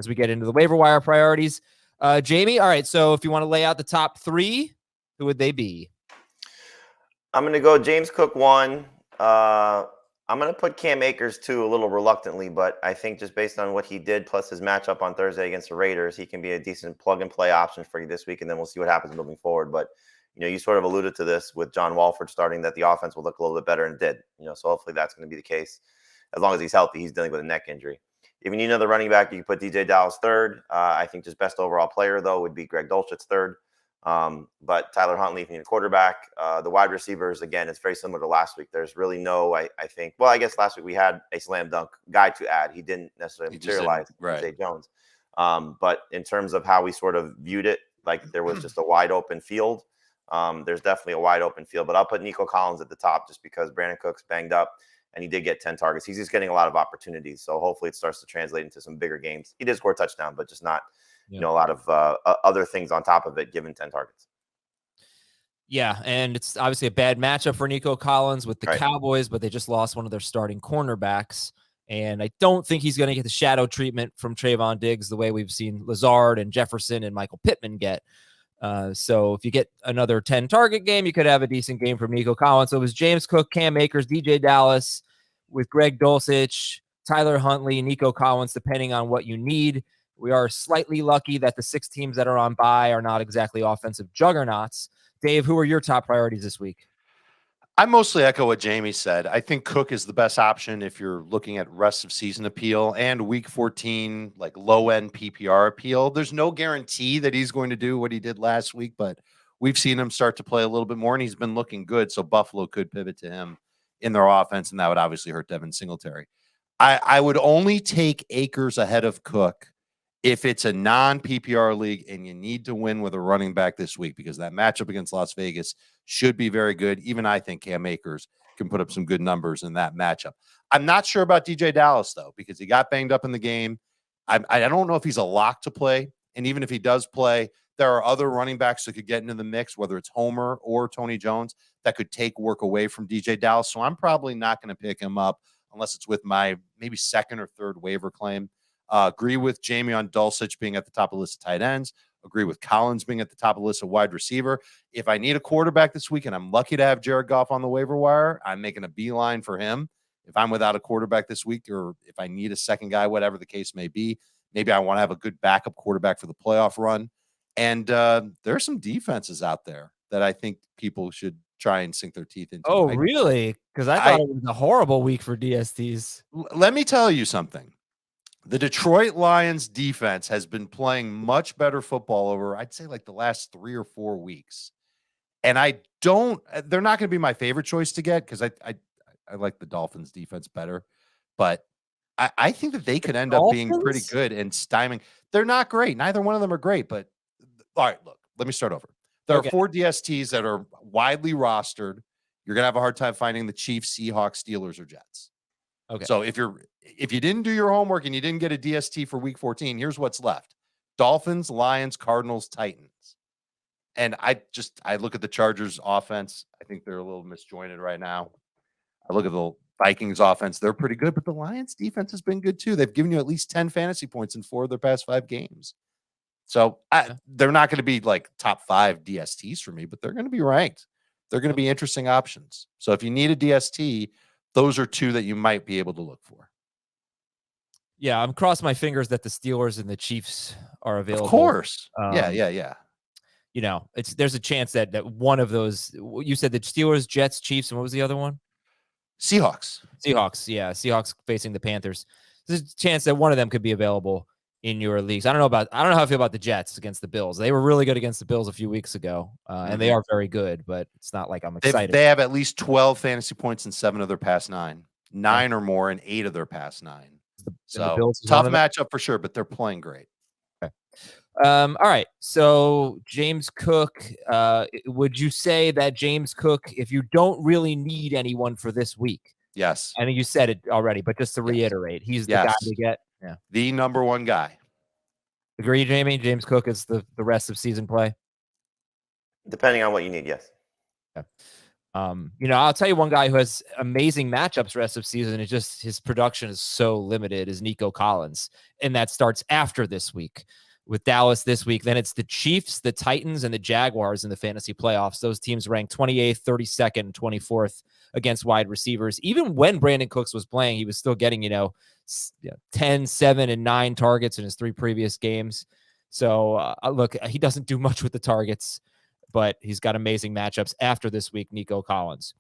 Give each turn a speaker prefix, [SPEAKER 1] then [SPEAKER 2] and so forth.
[SPEAKER 1] as we get into the waiver wire priorities. Jamie, all right, so if you want to lay out the top 3, who would they be?
[SPEAKER 2] I'm going to go James Cook 1. I'm going to put Cam Akers 2 a little reluctantly, but I think just based on what he did, plus his matchup on Thursday against the Raiders, he can be a decent plug-and-play option for you this week, and then we'll see what happens moving forward. But, you sort of alluded to this with John Walford starting, that the offense will look a little bit better, and did. So hopefully that's going to be the case. As long as he's healthy, he's dealing with a neck injury. If you need another running back, you can put DJ Dallas 3rd. I think just best overall player, though, would be Greg Dulcich 3rd. But Tyler Huntley, if you need a quarterback, the wide receivers, again, it's very similar to last week. There's really no, I think, well, I guess last week we had a slam dunk guy to add. He didn't necessarily materialize,
[SPEAKER 3] right.
[SPEAKER 2] Zay Jones. But in terms of how we sort of viewed it, like there was just a wide open field. There's definitely a wide open field, but I'll put Nico Collins at the top just because Brandon Cook's banged up and he did get 10 targets. He's just getting a lot of opportunities. So hopefully it starts to translate into some bigger games. He did score a touchdown, but just not, a lot of other things on top of it, given 10 targets.
[SPEAKER 1] Yeah, and it's obviously a bad matchup for Nico Collins with the
[SPEAKER 2] Right.
[SPEAKER 1] Cowboys, but they just lost one of their starting cornerbacks. And I don't think he's going to get the shadow treatment from Trayvon Diggs the way we've seen Lazard and Jefferson and Michael Pittman get. So if you get another 10-target game, you could have a decent game from Nico Collins. So it was James Cook, Cam Akers, DJ Dallas with Greg Dulcich, Tyler Huntley, Nico Collins, depending on what you need. We are slightly lucky that the 6 teams that are on bye are not exactly offensive juggernauts. Dave, who are your top priorities this week?
[SPEAKER 3] I mostly echo what Jamie said. I think Cook is the best option if you're looking at rest of season appeal and week 14, like low end PPR appeal. There's no guarantee that he's going to do what he did last week, but we've seen him start to play a little bit more and he's been looking good. So Buffalo could pivot to him in their offense, and that would obviously hurt Devin Singletary. I would only take Akers ahead of Cook if it's a non-PPR league and you need to win with a running back this week, because that matchup against Las Vegas should be very good. Even I think Cam Akers can put up some good numbers in that matchup. I'm not sure about DJ Dallas, though, because he got banged up in the game. I don't know if he's a lock to play. And even if he does play, there are other running backs that could get into the mix, whether it's Homer or Tony Jones, that could take work away from DJ Dallas. So I'm probably not going to pick him up unless it's with my maybe 2nd or 3rd waiver claim. Agree with Jamie on Dulcich being at the top of the list of tight ends. Agree with Collins being at the top of the list of wide receiver. If I need a quarterback this week and I'm lucky to have Jared Goff on the waiver wire, I'm making a beeline for him. If I'm without a quarterback this week, or if I need a second guy, whatever the case may be, maybe I want to have a good backup quarterback for the playoff run. And there are some defenses out there that I think people should try and sink their teeth into.
[SPEAKER 1] Oh, really? Because I thought it was a horrible week for DSTs.
[SPEAKER 3] Let me tell you something. The Detroit Lions defense has been playing much better football over, I'd say, like the last 3 or 4 weeks. And they're not going to be my favorite choice to get because I like the Dolphins defense better. But I think that they could end up being pretty good and stymieing. They're not great. Neither one of them are great. But all right, look, let me start over. There are 4 DSTs that are widely rostered. You're going to have a hard time finding the Chiefs, Seahawks, Steelers, or Jets.
[SPEAKER 1] Okay.
[SPEAKER 3] So if you didn't do your homework and you didn't get a DST for week 14, here's what's left: Dolphins, Lions, Cardinals, Titans. And I look at the Chargers offense. I think they're a little misjointed right now. I look at the Vikings offense. They're pretty good, but the Lions defense has been good too. They've given you at least 10 fantasy points in 4 of their past 5 games. So they're not going to be like top 5 DSTs for me, but they're going to be ranked. They're going to be interesting options. So if you need a DST, those are 2 that you might be able to look for.
[SPEAKER 1] Yeah, I'm crossing my fingers that the Steelers and the Chiefs are available.
[SPEAKER 3] Of course. Yeah.
[SPEAKER 1] There's a chance that one of those, you said the Steelers, Jets, Chiefs, and what was the other one?
[SPEAKER 3] Seahawks.
[SPEAKER 1] Yeah. Seahawks facing the Panthers. There's a chance that one of them could be available in your leagues. I don't know how I feel about the Jets against the Bills. They were really good against the Bills a few weeks ago, and they are very good, but it's not like I'm excited.
[SPEAKER 3] They have at least 12 fantasy points in 7 of their past 9, 9 or more in 8 of their past 9. So tough matchup for sure, but they're playing great.
[SPEAKER 1] Okay. All right. So James Cook, would you say that James Cook, if you don't really need anyone for this week?
[SPEAKER 3] Yes.
[SPEAKER 1] I think you said it already, but just to reiterate, he's the guy to get. Yeah.
[SPEAKER 3] The number 1 guy.
[SPEAKER 1] Agree, Jamie? James Cook is the rest of season play?
[SPEAKER 2] Depending on what you need, yes.
[SPEAKER 1] Okay. I'll tell you one guy who has amazing matchups rest of season. It's just his production is so limited is Nico Collins. And that starts after this week with Dallas this week. Then it's the Chiefs, the Titans, and the Jaguars in the fantasy playoffs. Those teams ranked 28th, 32nd, and 24th against wide receivers. Even when Brandon Cooks was playing, he was still getting, 10, 7, and 9 targets in his 3 previous games. So look, he doesn't do much with the targets, but he's got amazing matchups after this week, Nico Collins.